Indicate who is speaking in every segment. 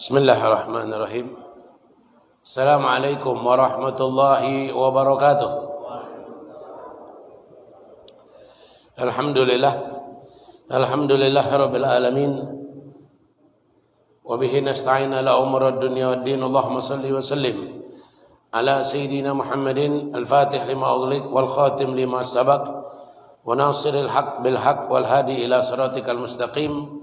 Speaker 1: Bismillahirrahmanirrahim. Assalamualaikum warahmatullahi wabarakatuh. Alhamdulillah rabbil alamin. Wa bihi nasta'in ala umuri dunya wad din. Allahumma salli wa sallim ala sayyidina Muhammadin al-fatih lima ughliq wal khatim lima sabaq wa nasiril haqq bil haqq wal hadi ila siratikal mustaqim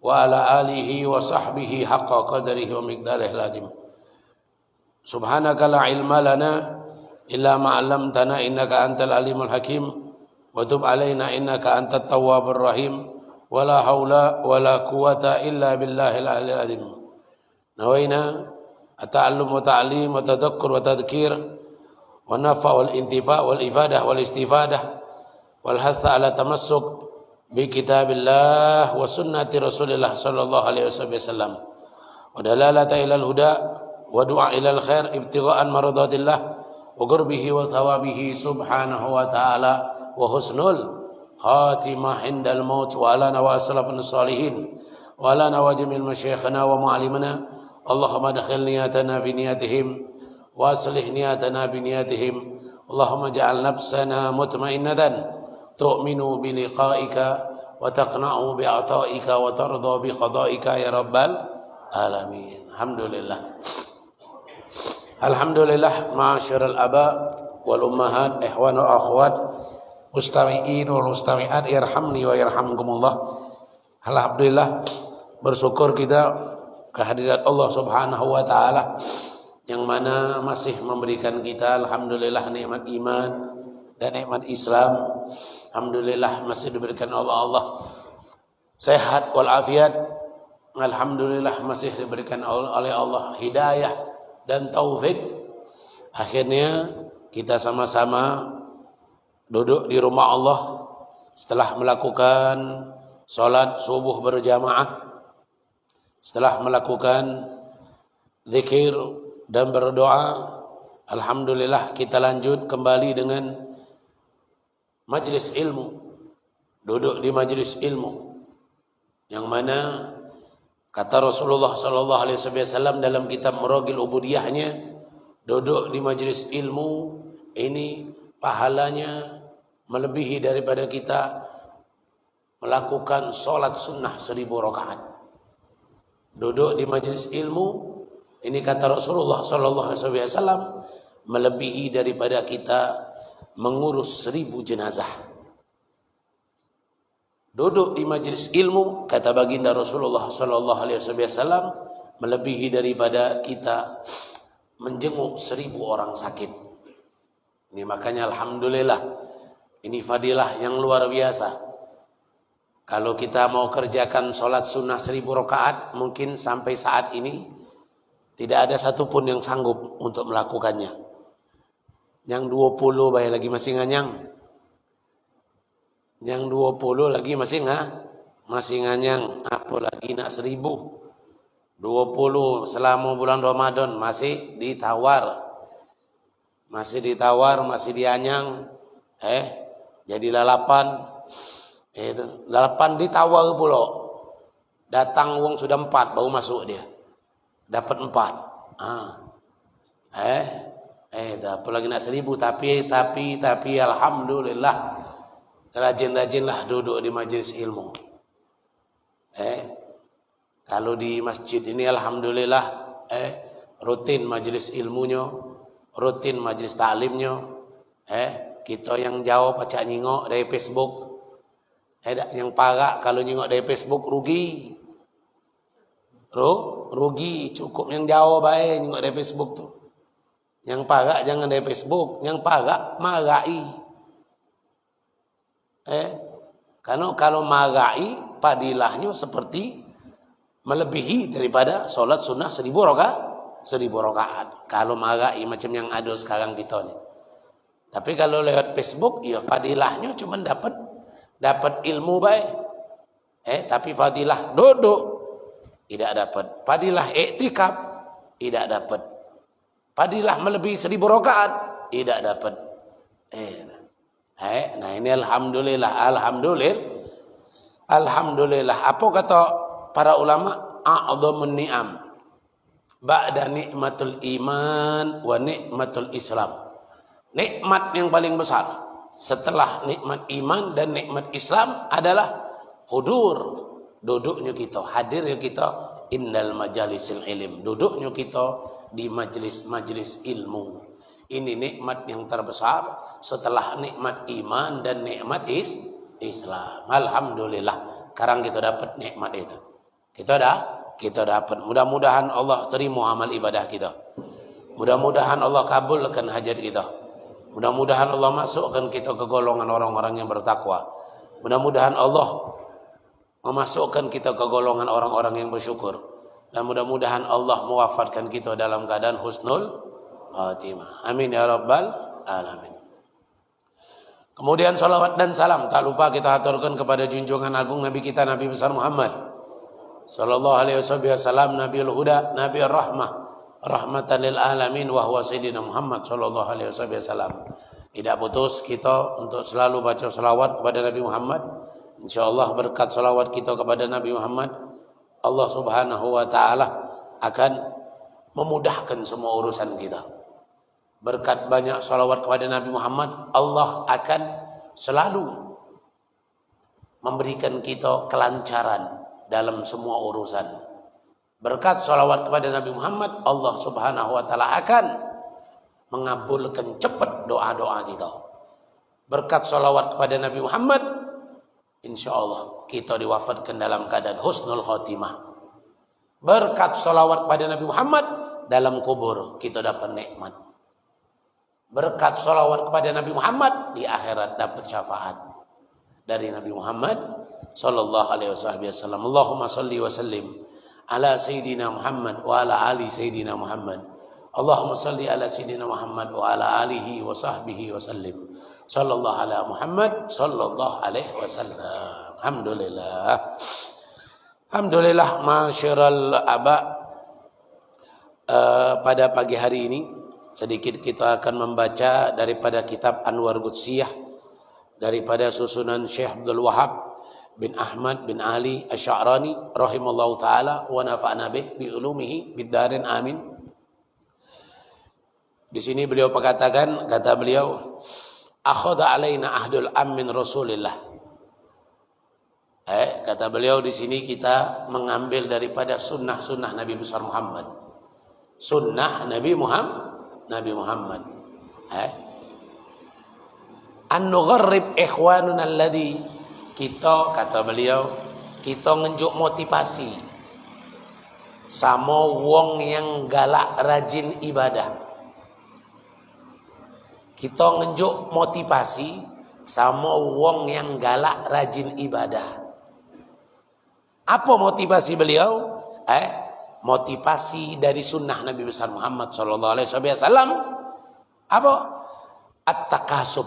Speaker 1: wa ala alihi wa sahbihi haqqa qadrihi wa miqdarihil azim. Subhanaka la ilma lana illa ma 'allamtana innaka antal alimul hakim wa tub alaina innaka antat tawwabur rahim wa la haula wa la quwata illa billahil aliyil azim. Nawaina at-ta'allum wa ta'lim wa tadhakkur wa tadhkir wa nafa' wal intifa' wal ifadah wal istifadah wal hasa ala tamassuk bi kitabillah wa sunnati Rasulillah sallallahu alaihi wasallam wa dalalata ilal huda wa du'a ilal khair ibtigha'an maradatillah wa qurbihi wa thawabihi subhanahu wa ta'ala wa husnul khatimah indal maut wa ala nawasalafun salihin wa ala nawajimil masyayikhana wa mu'alimana Allahumma dakhil niyatana fi niyatihim wa aslih niyatana bi niyatihim Allahumma ja'al nafsana mutmainnatan tu'minu bi liqa'ika wa taqna'u bi ata'ika wa tarda bi qada'ika ya rabbal alamin. Alhamdulillah ma'asyiral aba wal ummahat ikhwan wa akhwat mustami'in wal mustami'at irhamni wa yarhamkumullah. Alhamdulillah bersyukur kita kehadirat Allah Subhanahu wa taala yang mana masih memberikan kita alhamdulillah nikmat iman dan nikmat Islam. Alhamdulillah masih diberikan Allah sehat walafiat. Alhamdulillah masih diberikan oleh Allah hidayah dan taufik. Akhirnya kita sama-sama duduk di rumah Allah setelah melakukan salat subuh berjamaah, setelah melakukan zikir dan berdoa. Alhamdulillah kita lanjut kembali dengan majlis ilmu, duduk di majlis ilmu yang mana kata Rasulullah sallallahu alaihi wasallam dalam kitab Maragil Ubudiyahnya, duduk di majlis ilmu ini pahalanya melebihi daripada kita melakukan salat sunnah 1000 rakaat. Duduk di majlis ilmu ini kata Rasulullah sallallahu alaihi wasallam melebihi daripada kita mengurus 1000 jenazah. Duduk di majlis ilmu kata baginda Rasulullah sallallahu alaihi wasallam melebihi daripada kita menjenguk 1000 orang sakit. Ini makanya alhamdulillah ini fadilah yang luar biasa. Kalau kita mau kerjakan sholat sunnah 1000 rakaat mungkin sampai saat ini tidak ada satupun yang sanggup untuk melakukannya. Yang 20 baik lagi masih nganyang. Yang 20 lagi masih nganyang. Apalagi nak 1000. 20 selama bulan Ramadan masih ditawar. Masih dianyang. Jadi lalapan. Lalapan ditawar pula. Datang wong sudah 4 baru masuk dia. Dapat 4. Apa lagi nak 1000 tapi alhamdulillah rajin-rajinlah duduk di majlis ilmu. Kalau di masjid ini alhamdulillah rutin majlis ilmunya, rutin majlis taklimnya. Kita yang jauh pacak nyingok dari Facebook. Yang parah kalau nyingok dari Facebook rugi. Rugi, cukup yang jauh baik nyingok dari Facebook tu. Yang parah jangan dari Facebook, yang parah marahi. Karena kalau marahi padilahnya seperti melebihi daripada solat sunnah 1000 rakaat. Kalau marahi macam yang ada sekarang kita ni. Tapi kalau lewat Facebook, ya fadilahnya cuma dapat ilmu baik. Tapi fadilah duduk tidak dapat. Fadilah iktikaf tidak dapat. Fadilah melebihi 1000 rakaat tidak dapat. Nah ini alhamdulillah. Alhamdulillah. Apa kata para ulama? A'dhamun ni'am. ba'da nikmatul iman wa nikmatul Islam. Nikmat yang paling besar setelah nikmat iman dan nikmat Islam adalah hudur, duduknya kita, hadirnya kita indal majalisil ilm, duduknya kita di majlis-majlis ilmu. Ini nikmat yang terbesar setelah nikmat iman dan nikmat Islam. Alhamdulillah, sekarang kita dapat nikmat itu. Kita dapat. Mudah-mudahan Allah terima amal ibadah kita. Mudah-mudahan Allah kabulkan hajat kita. Mudah-mudahan Allah masukkan kita ke golongan orang-orang yang bertakwa. Mudah-mudahan Allah memasukkan kita ke golongan orang-orang yang bersyukur. Dan mudah-mudahan Allah mewafatkan kita dalam keadaan husnul khatimah. Amin ya rabbal alamin. Kemudian salawat dan salam tak lupa kita aturkan kepada junjungan agung Nabi kita, Nabi besar Muhammad sallallahu alaihi wasallam, Nabiul Huda, Nabiur Rahmah, rahmatan lil alamin wa huwa sayyidina Muhammad sallallahu alaihi wasallam. Tidak putus kita untuk selalu baca salawat kepada Nabi Muhammad. Insyaallah berkat salawat kita kepada Nabi Muhammad, Allah Subhanahu wa taala akan memudahkan semua urusan kita. Berkat banyak salawat kepada Nabi Muhammad, Allah akan selalu memberikan kita kelancaran dalam semua urusan. Berkat salawat kepada Nabi Muhammad, Allah Subhanahu wa taala akan mengabulkan cepat doa-doa kita. Berkat salawat kepada Nabi Muhammad, insyaallah kita diwafatkan dalam keadaan husnul khatimah. Berkat salawat kepada Nabi Muhammad, dalam kubur kita dapat nikmat. Berkat salawat kepada Nabi Muhammad, di akhirat dapat syafaat dari Nabi Muhammad sallallahu alaihi wasallam. Allahumma salli wa sallim ala sayyidina Muhammad wa ala ali sayyidina Muhammad. Allahumma salli ala sayyidina Muhammad wa ala alihi wa sahbihi wa sallim. Sallallahu ala Muhammad sallallahu alaihi wasallam. Alhamdulillah. Alhamdulillah, masyiral aba. Pada pagi hari ini sedikit kita akan membaca daripada kitab Anwar Qudsiyah, daripada susunan Syekh Abdul Wahab bin Ahmad bin Ali Asy-Sya'rani rahimallahu taala wa nafa'na bih bi ulumihi bid-darin amin. Di sini beliau kata beliau, akhadha alaina ahdul amin Rasulillah. Kata beliau di sini kita mengambil daripada sunnah-sunnah Nabi besar Muhammad. Sunnah Nabi Muhammad. An nugharrib ikhwanuna alladhi, kita kata beliau, kita ngenjuk motivasi sama wong yang galak rajin ibadah. Kita ngenjuk motivasi sama wong yang galak rajin ibadah. Apa motivasi beliau? Motivasi dari sunnah Nabi besar Muhammad sallallahu alaihi wasallam. Apa? At-takasub,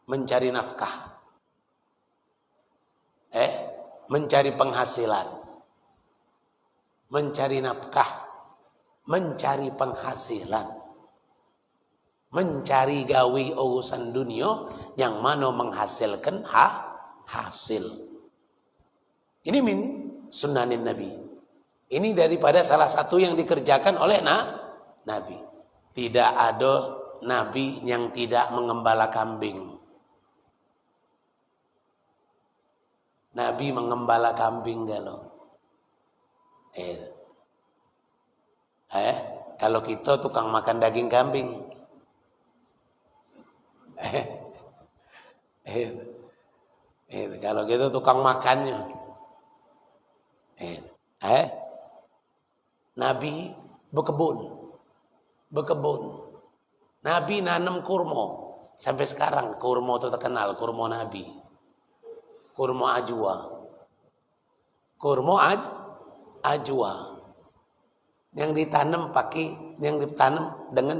Speaker 1: mencari nafkah, mencari penghasilan, mencari nafkah, mencari penghasilan, mencari gawi urusan dunia yang mana menghasilkan hasil. Ini min sunanin Nabi. Ini daripada salah satu yang dikerjakan oleh Nabi. Tidak ada Nabi yang tidak mengembala kambing. Nabi mengembala kambing kalau kita tukang makan daging kambing. Kalau kita tukang makannya. Nabi berkebun. Nabi nanam kurma. Sampai sekarang kurma itu terkenal, kurma Nabi. Kurma ajwa. Ajwa. Yang ditanam dengan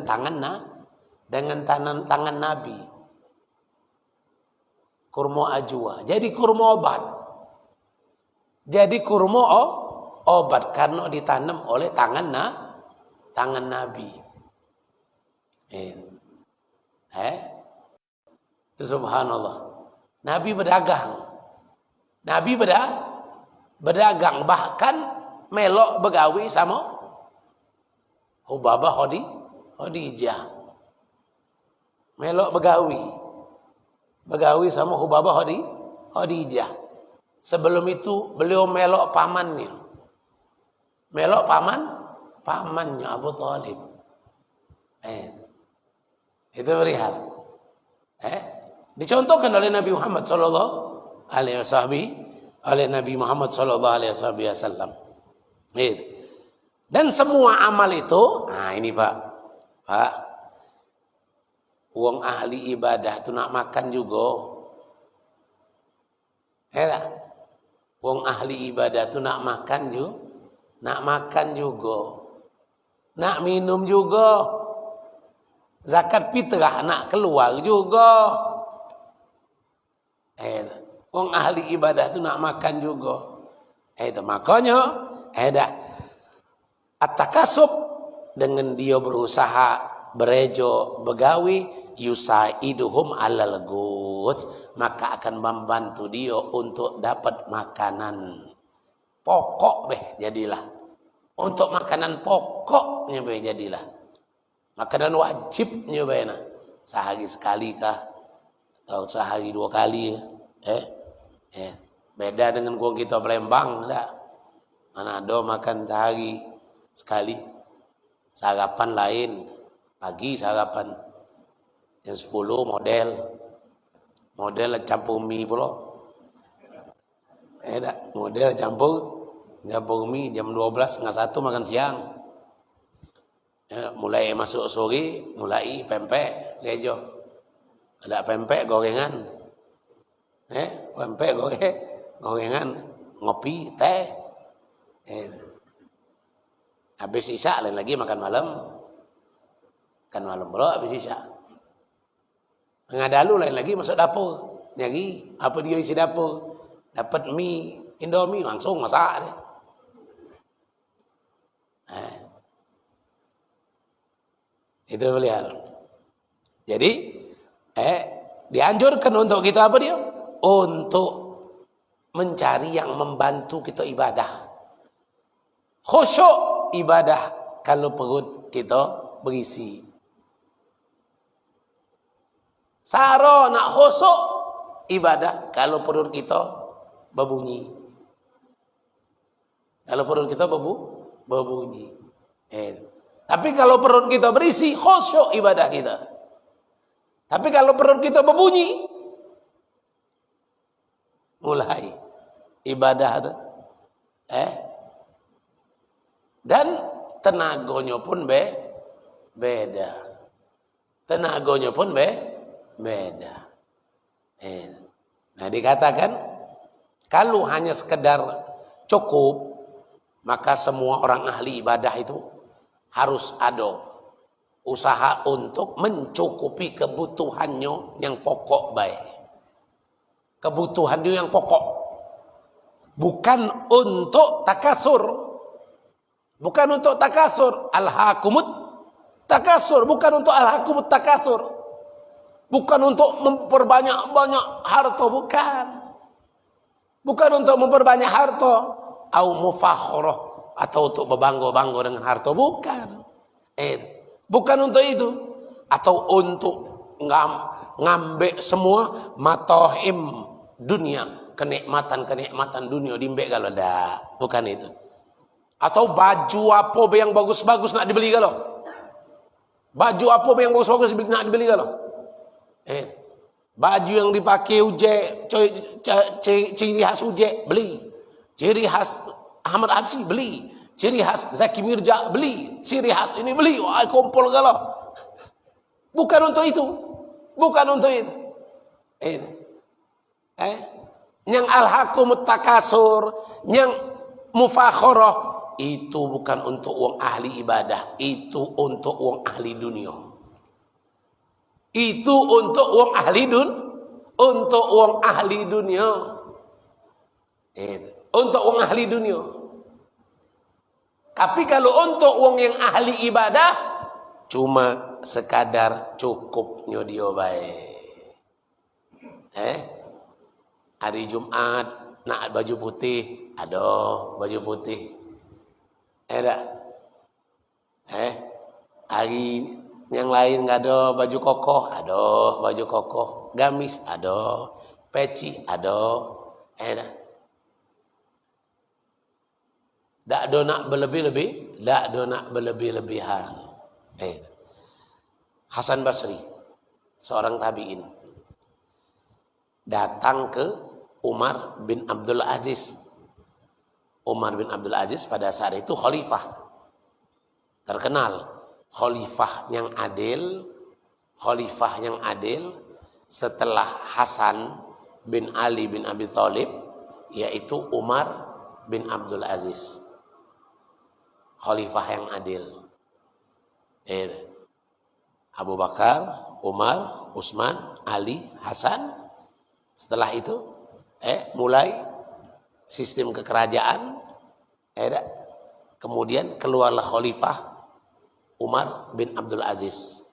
Speaker 1: tangan Nabi. Kurma ajwa. Jadi kurma obat. Jadi kurma obat karena ditanam oleh tangan Nabi. Subhanallah. Nabi berdagang. Bahkan melok begawi sama Hubabah Khadijah. Melok begawi sama Hubabah Khadijah. Sebelum itu beliau melok pamannya. Melok pamannya Abu Thalib. Itu perihal. Dicontohkan oleh Nabi Muhammad sallallahu alaihi wasallam. Dan semua amal itu, nah ini Pak, wong ahli ibadah itu nak makan juga. Wong ahli ibadah itu nak makan juga, nak minum juga, zakat fitrah nak keluar juga. Wong ahli ibadah itu nak makan juga. Makanya at-takasub, dengan dia berusaha, berejo, begawi, yusaiduhum alal gut, maka akan membantu dia untuk dapat makanan pokok jadilah. Untuk makanan pokoknya jadilah. Makanan wajibnya sehari sekali kah atau sehari 2 kali. Beda dengan gua kita Palembang dah. Manado makan sehari sekali. Sarapan lain, pagi sarapan jam 10 model campur mie pula. Model campur mie jam 12 setengah 1 makan siang. Mulai masuk sore, mulai pempek gejo. Ada pempek gorengan. Pempek gorengan, ngopi, teh. Habis isya lain lagi makan malam. Makan malam pula habis isya. Ngadalu lain lagi masuk dapur. Nyari apa dia isi dapur. Dapat mie, Indomie langsung masak dia. Itu beliau. Jadi dianjurkan untuk kita apa dia? Untuk mencari yang membantu kita ibadah. Khusyuk ibadah kalau perut kita berisi. Saro nak khusyuk ibadah kalau perut kita berbunyi. Kalau perut kita berbunyi. Tapi kalau perut kita berisi, khusyuk ibadah kita. Tapi kalau perut kita berbunyi, mulai ibadah itu. Dan tenaganya pun beda. Tenaganya pun beda. Nah dikatakan, kalau hanya sekedar cukup, maka semua orang ahli ibadah itu harus ada usaha untuk mencukupi kebutuhannya yang pokok baik. Kebutuhannya yang pokok. Bukan untuk takasur. Bukan untuk takasur. Alhaakumut takasur. Bukan untuk alhaakumut takasur. Bukan untuk memperbanyak-banyak harta. Bukan. Bukan untuk memperbanyak harta. Au mufakhoroh. Atau untuk berbangga-bangga dengan harta. Bukan. Bukan untuk itu. Atau untuk ngambil semua matahim dunia. Kenikmatan-kenikmatan dunia dimbek kalau dah. Bukan itu. Atau baju apa yang bagus-bagus nak dibeli kalau. Baju apa yang bagus-bagus nak dibeli kalau. Baju yang dipakai ujek, ciri khas ujek, beli. Ciri khas Ahmad Habsyi, beli. Ciri khas Zaki Mirja, beli. Ciri khas ini beli. Wah, kumpul kalau. Bukan untuk itu. Bukan untuk itu. Yang alhaakumut takasur, yang mufakhorah, itu bukan untuk uang ahli ibadah. Itu untuk uang ahli dunia. Itu untuk uang ahli untuk uang ahli dunia. Untuk uang ahli dunia. Tapi kalau untuk uang yang ahli ibadah, cuma sekadar cukupnya dia baik. Hari Jumat nak baju putih, ada baju putih. Ada. Hari yang lain nggak ada baju kokoh, ada baju kokoh, gamis, ada, peci, ada. Tak ada nak berlebih-lebih, tak ada nak berlebih-lebihan. Hasan Basri, seorang tabi'in, datang ke Umar bin Abdul Aziz. Umar bin Abdul Aziz pada saat itu khalifah. Terkenal khalifah yang adil setelah Hasan bin Ali bin Abi Thalib, yaitu Umar bin Abdul Aziz. Khalifah yang adil. Abu Bakar, Umar, Utsman, Ali, Hasan. Setelah itu mulai sistem kekerajaan. Kemudian keluarlah khalifah Umar bin Abdul Aziz.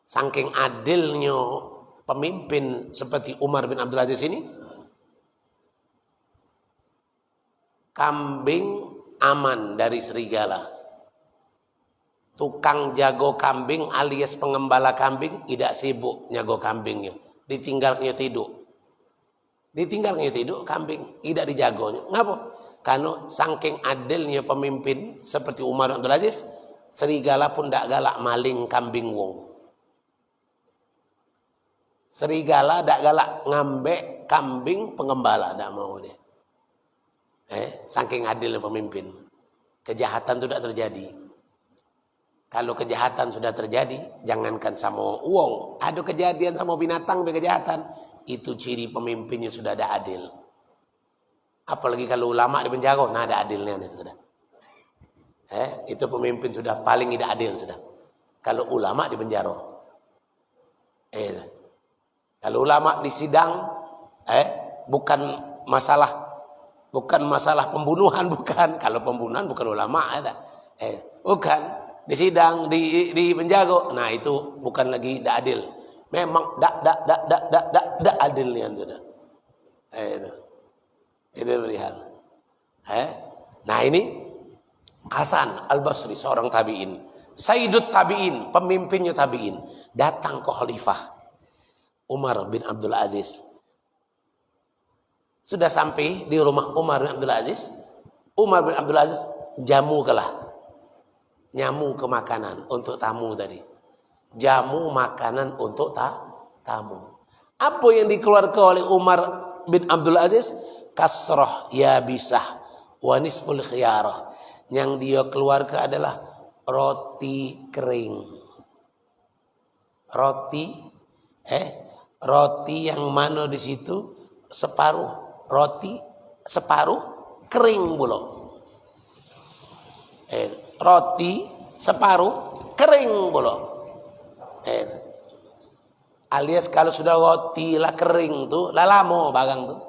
Speaker 1: Saking adilnya pemimpin seperti Umar bin Abdul Aziz ini, kambing aman dari serigala. Tukang jago kambing alias pengembala kambing tidak sibuk nyago kambingnya. Ditinggalnya tidur kambing, tidak dijagonya. Ngapa? Karena saking adilnya pemimpin seperti Umar bin Abdul Aziz, serigala pun tidak galak maling kambing wong. Serigala tidak galak ngambek kambing pengembala, tidak mau dia. Saking adilnya pemimpin, kejahatan itu tidak terjadi. Kalau kejahatan sudah terjadi, jangankan sama uang, ada kejadian sama binatang kejahatan, itu ciri pemimpinnya sudah ada adil. Apalagi kalau ulama di penjara, nah ada adilnya itu sudah. Itu pemimpin sudah paling tidak adil sudah. Kalau ulama di penjara, kalau ulama di sidang, bukan masalah pembunuhan, bukan. Kalau pembunuhan bukan ulama, bukan. Di sidang, di penjago, nah itu bukan lagi tidak adil. Memang tidak adilnya sudah. Itu perihal. Nah ini Hasan Al-Basri, seorang tabi'in, Sayyidut tabi'in, pemimpinnya tabi'in, datang ke khalifah Umar bin Abdul Aziz. Sudah sampai di rumah Umar bin Abdul Aziz, Umar bin Abdul Aziz nyamu ke makanan untuk tamu tadi. Jamu makanan untuk tamu. Apa yang dikeluarkan oleh Umar bin Abdul Aziz? Kasrah yabisah wa nisful khiyarah. Yang dia keluarkan adalah roti kering. Roti yang mana di situ separuh roti, separuh kering pula. Roti separuh kering pula. Alias kalau sudah roti lah kering tuh, lah lama barang tuh.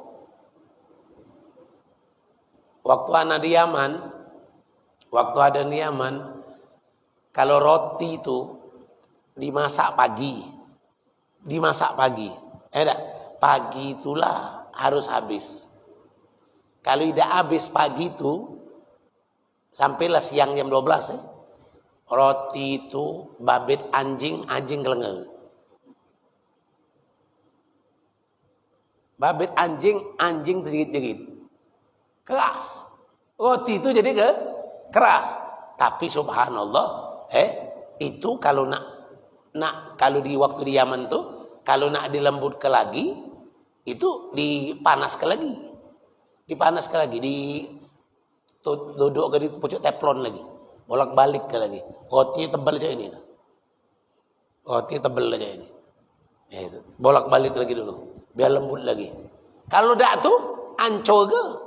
Speaker 1: Waktu ada di Yaman, kalau roti itu dimasak pagi, pagi itulah harus habis. Kalau tidak habis pagi itu, sampailah siang jam 12, roti itu babit anjing kelengel. Babit anjing terjegit-jegit. Keras. Roti itu jadi keras. Tapi subhanallah, itu kalau kalau di waktu di Yaman tuh, kalau nak dilembutkan lagi, itu dipanaskan lagi, duduk ke di pucuk teflon lagi, bolak-balik ke lagi. Rotinya tebal aja ini. Bolak-balik lagi dulu, biar lembut lagi. Kalau dak tuh ancur ke,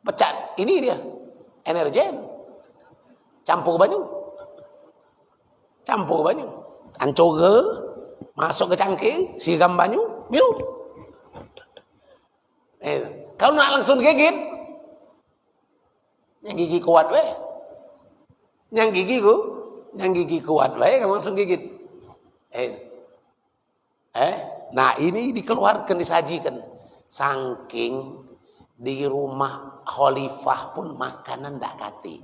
Speaker 1: pecat. Ini dia energen. Campur banyu, ancur ke, masuk ke cangkir, siram banyu, minum. Kalau nak langsung gigit, yang gigi kuat weh. Yang gigi kuat weh, kamu langsung gigit. Nah ini dikeluarkan, disajikan. Saking di rumah
Speaker 2: khalifah pun makanan ndak kati.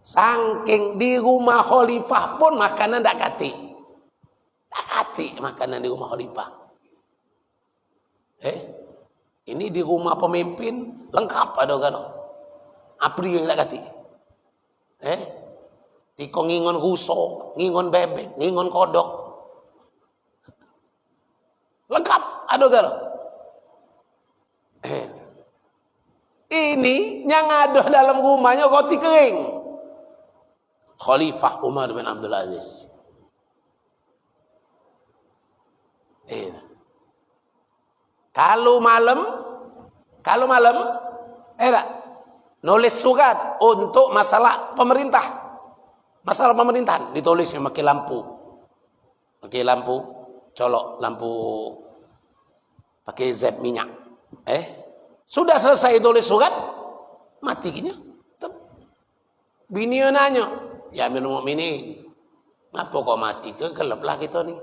Speaker 2: Saking di rumah khalifah pun makanan ndak kati. Ndak kati makanan di rumah khalifah. Ini di rumah pemimpin lengkap ada kan. Apri yang ndak kati. Tiko ngingon ruso, ngingon bebek, ngingon kodok. Lengkap ada kan. Ini yang ada dalam rumahnya roti kering. Khalifah Umar bin Abdul Aziz. Kalau malam, nulis surat untuk masalah pemerintah. Masalah pemerintahan ditulisnya pakai lampu, colok lampu pakai zat minyak. Sudah selesai tulis surat, mati kinya. Bini nanya, ya Amirul Mukminin, ngapa kau mati ke? Gelap lah kita ni.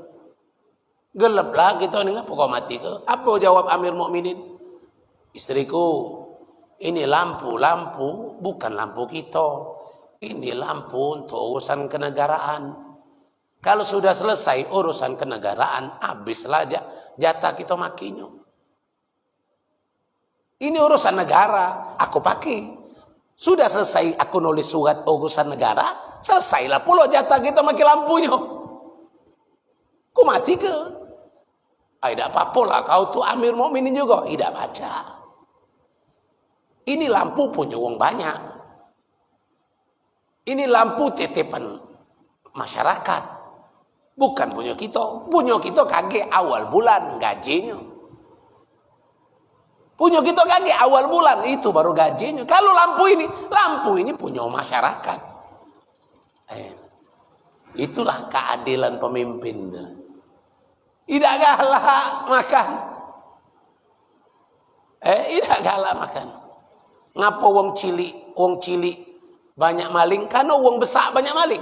Speaker 2: Ngapa kau mati ke? Apa jawab Amirul Mukminin? Istriku, ini lampu bukan lampu kita. Ini lampu untuk urusan kenegaraan. Kalau sudah selesai urusan kenegaraan, habislah jatah kita makinya. Ini urusan negara, aku pakai. Sudah selesai aku nulis surat urusan negara, selesailah pula jatah kita maki lampunya. Ku mati ke? Tidak apa-apa lah, kau tuh Amir Mukminin juga. Tidak baca. Ini lampu punya uang banyak. Ini lampu titipan masyarakat. Bukan punya kita. Punya kita kage awal bulan gajinya. Punya kita kage awal bulan itu baru gajinya. Kalau lampu ini punya masyarakat. Itulah keadilan pemimpin. Tidak galak makan. Tidak galak makan. Ngapa wong cilik banyak maling? Karena wong besar banyak maling.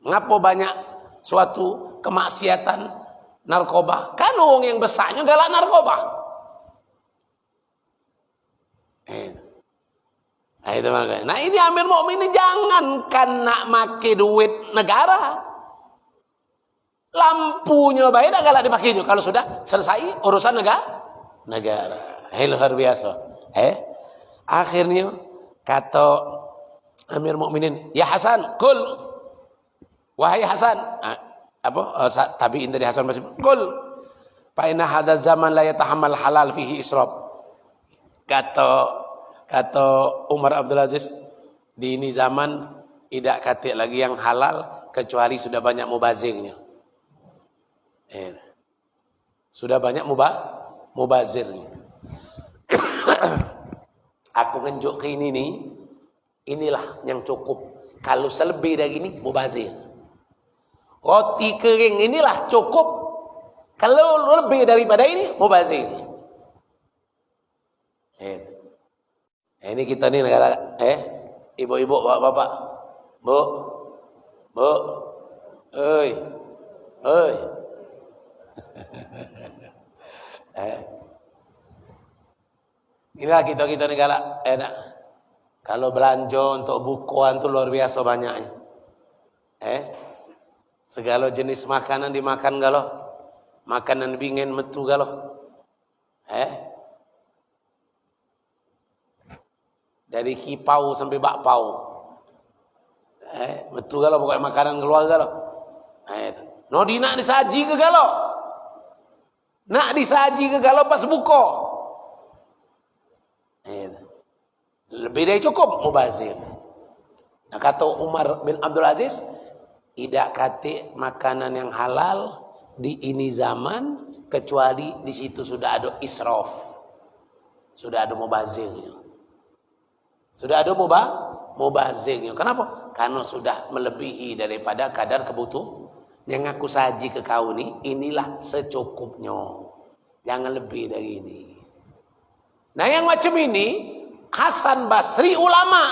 Speaker 2: Ngapa banyak suatu kemaksiatan narkoba? Karena wong yang besarnya galak narkoba. Itu makanya. Nah ini Amir Mukminin jangankan nak make duit negara. Lampunya baik dah galak dipakainya kalau sudah selesai urusan negara. Luar biasa. Akhirnya kata Amir Mukminin, ya Hasan, kul. Wahai Hasan, tabi'in dari Hasan Basri, kul. Fa inna hadzal zaman la yatahammal halal fihi israf. Kata Umar Abdul Aziz, di ini zaman tidak katik lagi yang halal kecuali sudah banyak mubazirnya. Sudah banyak mubazirnya. Aku ngenjuk ke ini nih, inilah yang cukup. Kalau selebih dari ini mubazir. Roti kering inilah cukup. Kalau lebih daripada ini mubazir. Ini kita nih negara, ibu-ibu, bapak-bapak, bu, oi. Inilah kita negara enak. Kalau belanja untuk bukuan tuh luar biasa banyaknya. Segala jenis makanan dimakan galau. Makanan bingen metu galau. Dari kipau sampai bakpau. Metu galau pokoknya makanan keluar galau. No di nak disaji ke galau. Nak disaji ke galau pas buka. Lebih dari cukup mubazir. Nah kata Umar bin Abdul Aziz, tidak kate makanan yang halal di ini zaman kecuali di situ sudah ada israf. Sudah ada mubazirnya. Sudah ada mubazirnya. Kenapa? Karena sudah melebihi daripada kadar kebutuhan. Yang aku saji ke kau ni, inilah secukupnya. Jangan lebih dari ini. Nah yang macam ini, Hasan Basri ulama,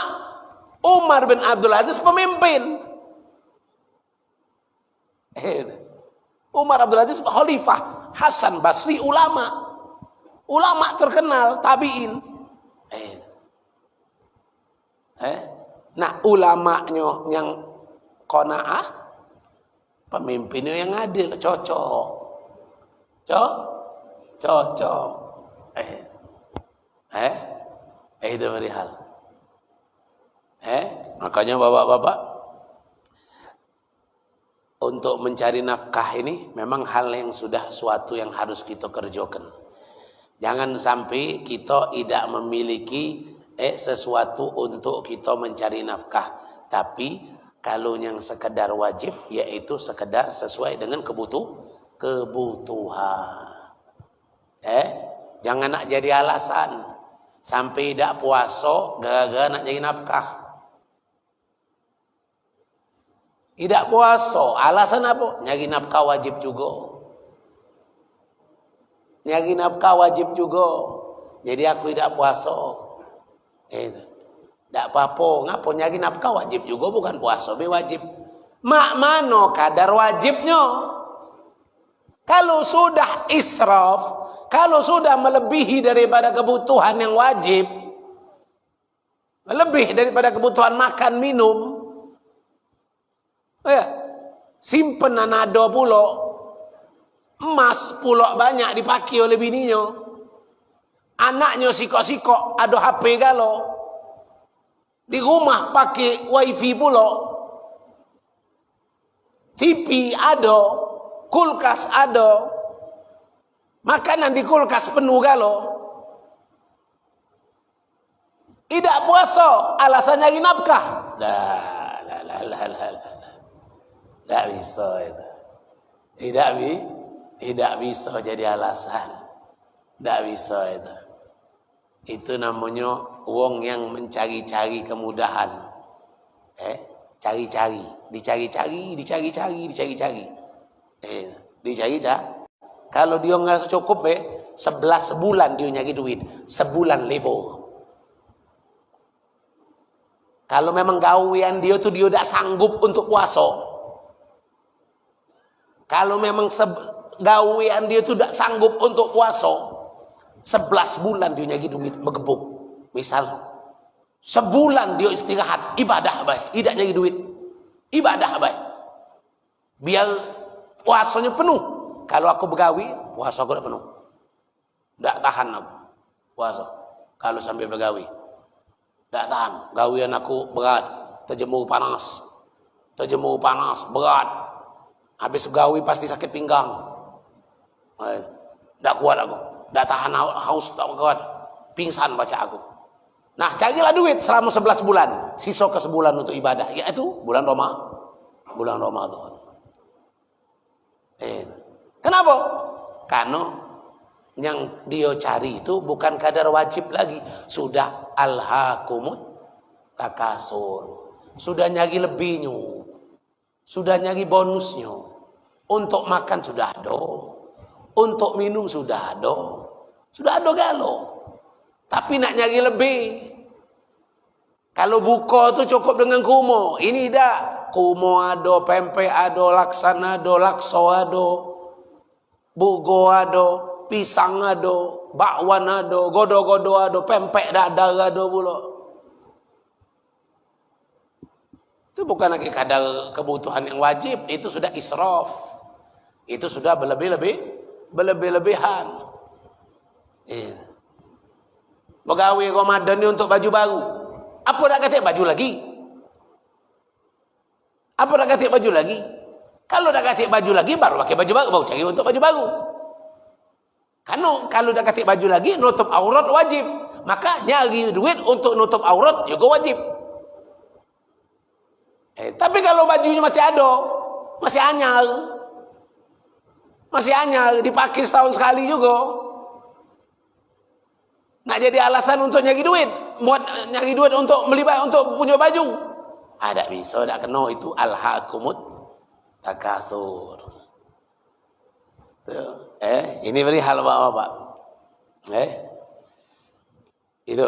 Speaker 2: Umar bin Abdul Aziz pemimpin. Umar Abdul Aziz khalifah, Hasan Basri ulama. Ulama terkenal, tabi'in. Nah, ulamanya yang qanaah, pemimpinnya yang adil, cocok. Cocok. Itu perihal. Makanya bapak-bapak, untuk mencari nafkah ini memang hal yang sudah suatu yang harus kita kerjakan. Jangan sampai kita tidak memiliki sesuatu untuk kita mencari nafkah. Tapi kalau yang sekedar wajib, yaitu sekedar sesuai dengan kebutuhan. Jangan nak jadi alasan sampai tidak puasa gara-gara nak jadi nafkah. Tidak puasa, alasan apa? Nyari nafkah wajib juga. Nyari nafkah wajib juga. Jadi aku tidak puasa. Tidak apa-apa. Ngapa nyari nafkah wajib juga, bukan puasa be wajib. Mak mano kadar wajibnya? Kalau sudah israf, kalau sudah melebihi daripada kebutuhan yang wajib, lebih daripada kebutuhan makan minum, simpen anado pulo, emas pulo banyak dipakai oleh bininya, anaknya sikok-sikok ada HP galau, di rumah pakai wifi pulo, TV ada, kulkas ada, makanan di kulkas penuh galau. Tidak puasa, alasan nyari nafkah. Tidak bisa itu. Tidak bisa jadi alasan. Tidak bisa itu. Itu namanya wong yang mencari-cari kemudahan. Cari-cari, dicari-cari. Kalau dia nggak cukup 11 bulan dia nyari duit, sebulan lebo. Kalau memang gawean dia tuh dia tidak sanggup untuk puasa. Kalau memang gawean dia tuh tidak sanggup untuk puasa, 11 bulan dia nyari duit bergebuk. Misal sebulan dia istirahat, ibadah baik, tidak nyari duit, ibadah baik. Biar puasanya penuh. Kalau aku begawi, puasa aku tidak penuh. Tidak tahan aku puasa. Kalau sampai begawi, tidak tahan. Gawian aku berat, terjemur panas, berat. Habis gawi pasti sakit pinggang. Tidak kuat aku. Tidak tahan haus, tak kuat. Pingsan baca aku. Nah, carilah duit selama 11 bulan. Sisa ke sebulan untuk ibadah. Yaitu bulan Ramadan. Kenapa? Karena yang dia cari itu bukan kadar wajib lagi. Sudah alhaakumut takasur. Sudah nyari lebihnya. Sudah nyari bonusnya. Untuk makan sudah ada. Untuk minum sudah ada. Sudah ada galau. Tapi nak nyari lebih. Kalau buka tu cukup dengan kumo. Ini dah. Kumo ada, pempek ada, laksana ada, lakso ada, bugo ada, pisang ada, bakwan ada, godo-godo ada, pempek dadar ada pula. Itu bukan lagi kadar kebutuhan yang wajib, itu sudah israf. Itu sudah berlebih-lebihan. Begawi Ramadan ni untuk baju baru. Apa nak kata baju lagi? Apa nak kata baju lagi? Kalau nak kata baju lagi baru pakai baju baru, baru cari untuk baju baru. Kalau nak kata baju lagi nutup aurat wajib. Maka nyari duit untuk nutup aurat juga wajib. Tapi kalau bajunya masih ada, masih anyar, dipakai setahun sekali juga. Nak jadi alasan untuk nyari duit, nyari duit untuk untuk punya baju. Ada bisa, tak kena itu alhaakumut takasur. Ini beri hal bapak. Itu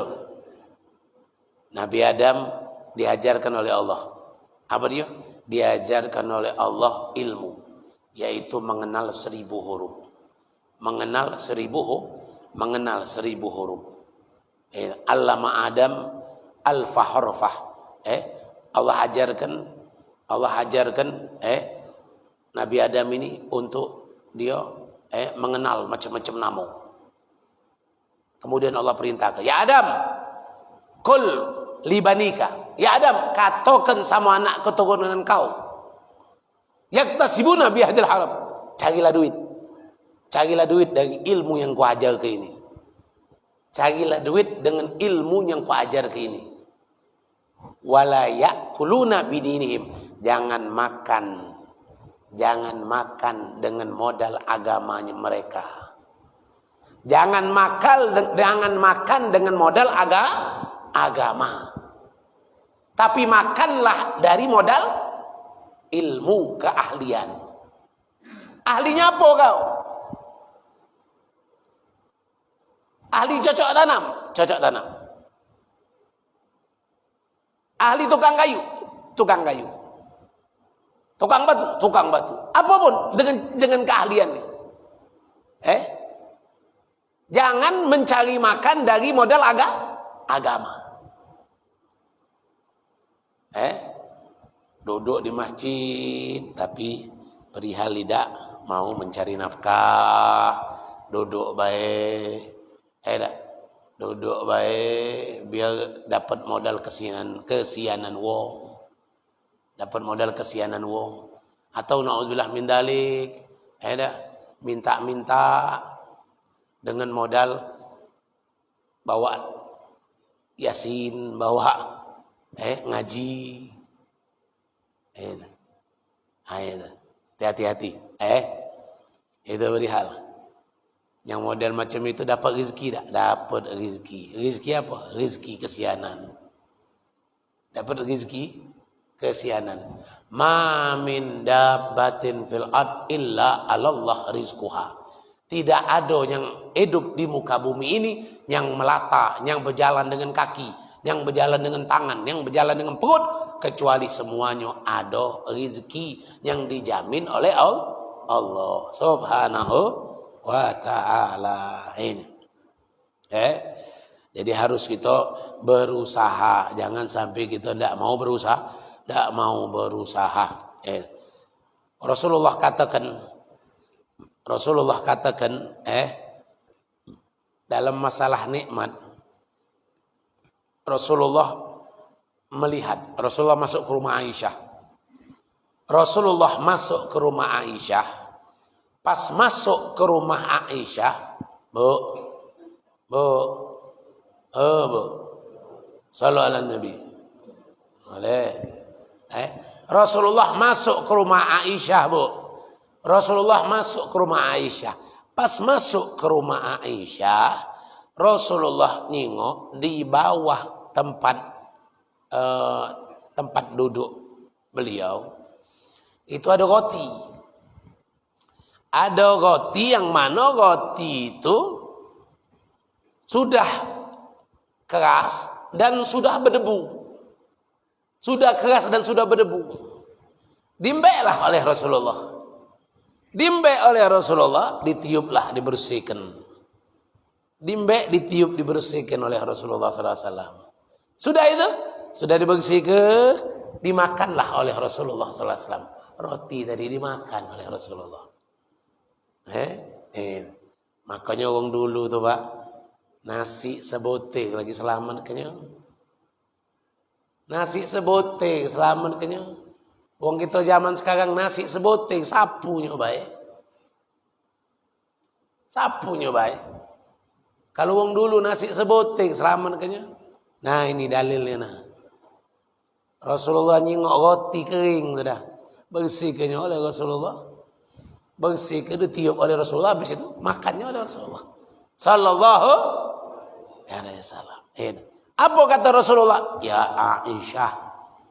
Speaker 2: Nabi Adam diajarkan oleh Allah. Apa dia? Diajarkan oleh Allah ilmu. yaitu mengenal 1000 huruf. Mengenal 1000 huruf. Allama Adam al-fahrafah. Allah ajarkan Nabi Adam ini untuk dia mengenal macam-macam nama. Kemudian Allah perintahkan, ya Adam, kul libanika. Ya Adam, katakan sama anak keturunan kau. Yaktasibuna bihadil haram. Carilah duit. Carilah duit dari ilmu yang ku ajar ke ini. Carilah duit dengan ilmu yang ku ajar ke ini. Wala yakuluna bidinihim. Jangan makan dengan modal agamanya mereka. Jangan makan dengan modal agama. Tapi makanlah dari modal ilmu keahlian. Ahlinya apa kau? Ahli cocok tanam. Ahli tukang kayu. Tukang batu. Apapun dengan keahliannya. Jangan mencari makan dari modal agama. Duduk di masjid tapi perihal tidak mau mencari nafkah. Duduk baik. Duduk baik biar dapat modal kesianan wong. Dapat modal kesianan wong. Atau naudzubillah min dalik, minta-minta dengan modal bawa yasin, bawa ngaji. Hati-hati. Itu berihal. Yang model macam itu dapat rezeki tak? Dapat rezeki. Rezeki apa? Rezeki kesianan. Dapat rezeki kesianan. Ma min dabbatin fil ard illa 'alallah rizquha. Tidak ada yang hidup di muka bumi ini yang melata, yang berjalan dengan kaki, yang berjalan dengan tangan, yang berjalan dengan perut, kecuali semuanya ada rezeki yang dijamin oleh Allah Subhanahu wa ta'ala. Ini jadi harus kita berusaha, jangan sampai kita tidak mau berusaha. Rasulullah katakan dalam masalah nikmat, Rasulullah masuk ke rumah Aisyah. Pas masuk ke rumah Aisyah, Bu. Sallallahu alaihi Nabi. Rasulullah masuk ke rumah Aisyah, Bu. Rasulullah masuk ke rumah Aisyah. Pas masuk ke rumah Aisyah, Rasulullah nengok di bawah tempat duduk beliau itu ada roti. Ada roti yang mana roti itu sudah keras dan sudah berdebu. Sudah keras dan sudah berdebu. Dimbeklah oleh Rasulullah. Ditiuplah, dibersihkan. Ditiup, dibersihkan oleh Rasulullah SAW. Sudah itu, sudah dibersihkan, dimakanlah oleh Rasulullah SAW. Roti tadi dimakan oleh Rasulullah. Makanya orang dulu tuh Pak, nasi sebotek lagi selamat kenyang. Nasi sebotek selamat kenyang. Wong kita zaman sekarang nasi sebotek sapunya baik. Kalau wong dulu nasi sebotek selamat kenyang. Nah ini dalilnya nah. Rasulullah nyingok roti kering sudah. Bersihkannya oleh Rasulullah. Bersihkan, ditiup oleh Rasulullah, habis itu makannya oleh Rasulullah sallallahu alaihi wasallam. Apa kata Rasulullah? Ya Aisyah,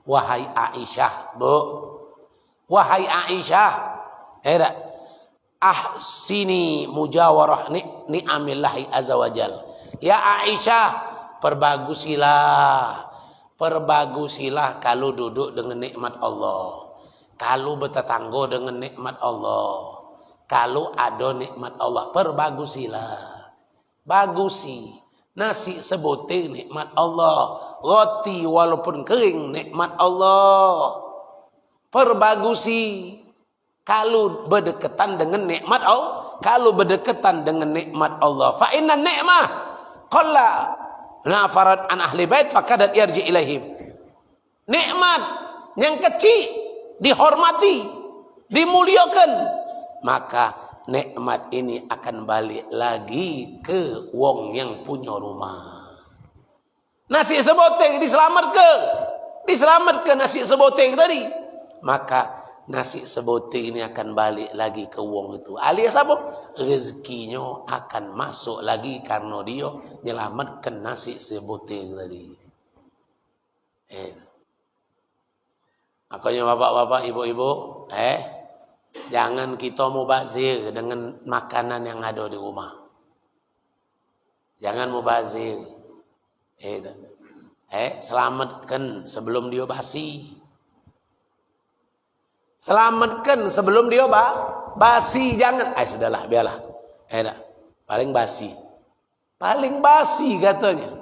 Speaker 2: wahai Aisyah, Bu. Wahai Aisyah, ahsini mujawarah ni'amillahi azza wajal. Ya Aisyah, perbaguslah kalau duduk dengan nikmat Allah. Kalau bertetangga dengan nikmat Allah, kalau ada nikmat Allah, perbagusilah. Bagusi. Nasi sebutir nikmat Allah. Roti walaupun kering nikmat Allah. Perbagusi. Kalau berdekatan dengan nikmat Allah, kalau berdekatan dengan nikmat Allah, fa inna ni'mah qalla nafarat an ahli bait fakadat yarji ilaihim. Nikmat yang kecil dihormati, dimuliakan, maka nikmat ini akan balik lagi ke wong yang punya rumah. Nasi sebutir diselamatkan nasi sebutir tadi, maka nasi sebutir ini akan balik lagi ke wong itu. Alias apa? Rezekinya akan masuk lagi karena dia menyelamatkan nasi sebutir tadi. Makanya bapak-bapak, ibu-ibu, jangan kita mubazir dengan makanan yang ada di rumah. Jangan mubazir. Selamatkan sebelum dia basi. Selamatkan sebelum dia basi. Jangan. Sudahlah, biarlah. Paling basi. Paling basi katanya.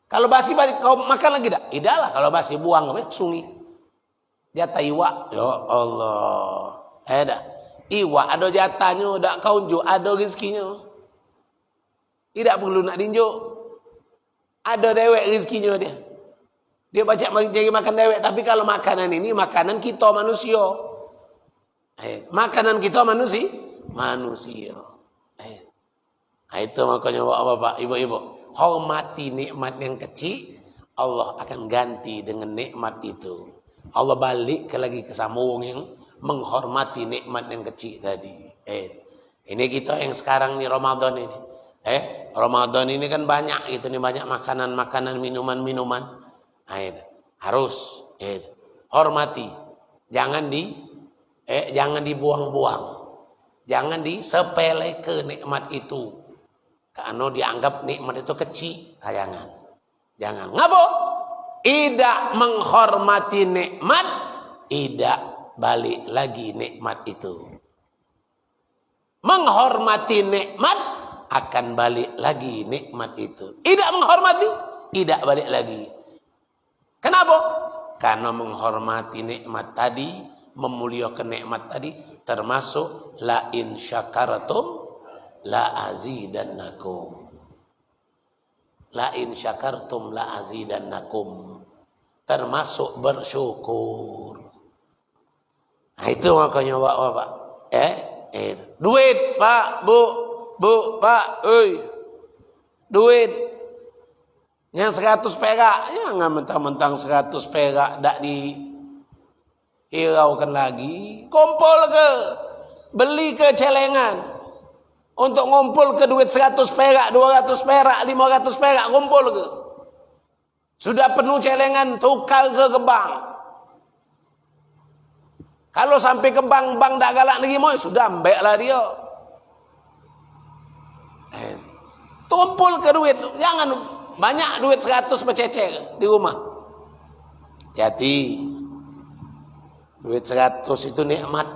Speaker 2: Kalau basi kau makan lagi tak? Tidaklah. Kalau basi buang ke sungai. Jatah iwa. Ya Allah. Iwa ada jatahnya. Tak kau unjuk. Ada rezekinya. Tidak perlu nak dinjuk. Ada dewek rezekinya dia. Dia baca cari makan dewek. Tapi kalau makanan ini makanan kita manusia. Makanan kita manusia. Itu makanya bapak-bapak, ibu-ibu, hormati nikmat yang kecil, Allah akan ganti dengan nikmat itu. Allah balik lagi ke samawang yang menghormati nikmat yang kecil tadi. Ini kita yang sekarang nih Ramadan ini. Ramadan ini kan banyak itu nih, banyak makanan-makanan, minuman-minuman. Harus hormati. Jangan dibuang-buang. Jangan disepelekan nikmat itu. Karena dianggap nikmat itu kecil. Jangan. Ngapa? Tidak menghormati nikmat, tidak balik lagi nikmat itu. Menghormati nikmat, akan balik lagi nikmat itu. Tidak menghormati, tidak balik lagi. Kenapa? Karena menghormati nikmat tadi, memuliakan nikmat tadi, termasuk la in syakartum la azidannakum. La in syakartum la azidannakum. Termasuk bersyukur. Nah, itu makanya bapak. Duit, Pak, Bu, Pak, duit. Yang 100 perak, jangan mentang-mentang 100 perak tak dihiraukan lagi. Kumpul ke, beli ke celengan. Untuk ngumpul ke duit 100 perak, 200 perak, 500 perak, kumpul ke. Sudah penuh celengan, tukar ke bank. Kalau sampai ke bank tak galak lagi mau, sudah ambeklah dia. Tumpul ke duit, jangan banyak duit 100 bercecer di rumah. Jadi duit 100 itu nikmat.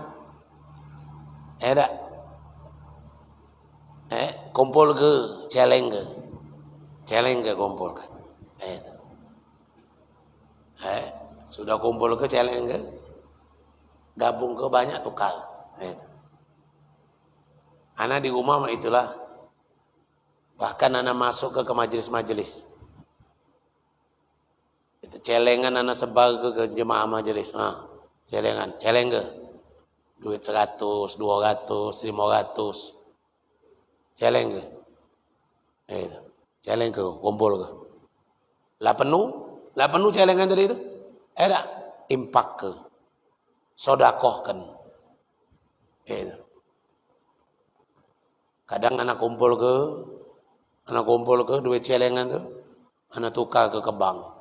Speaker 2: Kumpul ke celeng ke kumpul ke. Sudah kumpul ke celeng ke, gabung ke banyak tukar. Anak di rumah mah itulah. Bahkan anak masuk ke majelis-majelis. Itu celengan anak sebar ke jemaah majelis. Celeng ke. Duit 100, 200, 500. Celeng ke. Celeng ke, kumpul ke. Lah penuh celengan tadi itu. Impak ke. Sodakohkan. Kadang anak kumpul ke duit celengan tu, anak tukar ke bank.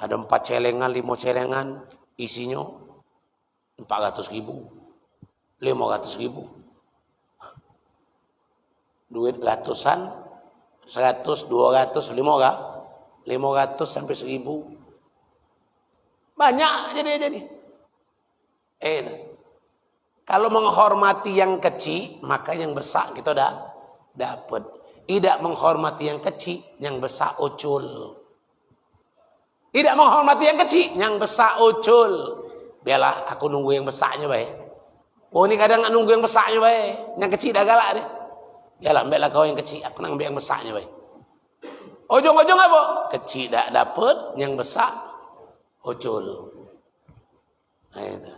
Speaker 2: Ada 4 celengan, 5 celengan, isinya 400.000, 500.000. Duit ratusan, 100, 200, 500 sampai 1.000. Banyak jadi. Kalau menghormati yang kecil, maka yang besar kita dah dapat. Tidak menghormati yang kecil, yang besar ucul. Tidak menghormati yang kecil, yang besar ucul. Biarlah aku nunggu yang besarnya baik. Oh ini kadang nak nunggu yang besarnya baik. Yang kecil dah galak dia. Biarlah ambillah kau yang kecil, aku nak ambil yang besarnya baik. Ujung-ujung apa? Kecil dah dapat, yang besar ucul. Itu.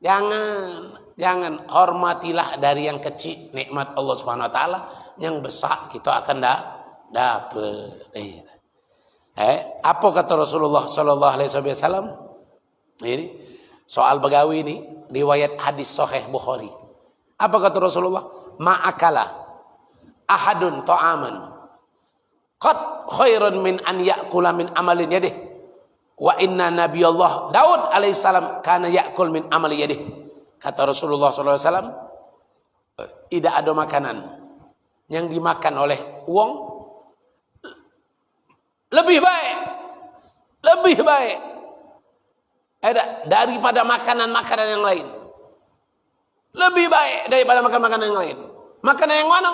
Speaker 2: Jangan hormatilah dari yang kecil nikmat Allah Subhanahu wa taala, yang besar kita akan dapat. Apa kata Rasulullah sallallahu alaihi wasallam? Ini soal begawi ini riwayat hadis sahih Bukhari. Apa kata Rasulullah? Ma'akala ahadun ta'aman qad khairun min an ya'kula min amalin yadihi. Wa inna nabiyallah Daud alaihissalam kana ya'kul min amali yadihi. Kata Rasulullah SAW, tidak ada makanan yang dimakan oleh uang lebih baik daripada makanan-makanan yang lain. Lebih baik daripada makanan-makanan yang lain. Makanan yang mana?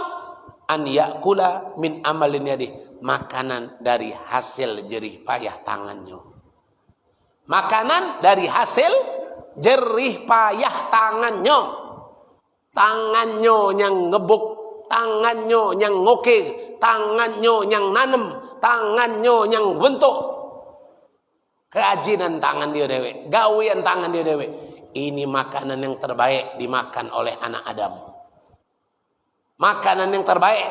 Speaker 2: An ya'kula min amalin yadihi. Makanan dari hasil jerih payah tangannya. Makanan dari hasil jerih payah tangannya. Tangannya yang ngebuk, tangannya yang ngokir, tangannya yang nanem, tangannya yang bentuk. Kerajinan tangan dia dewe, gawean tangan dia dewe. Ini makanan yang terbaik dimakan oleh anak Adam. Makanan yang terbaik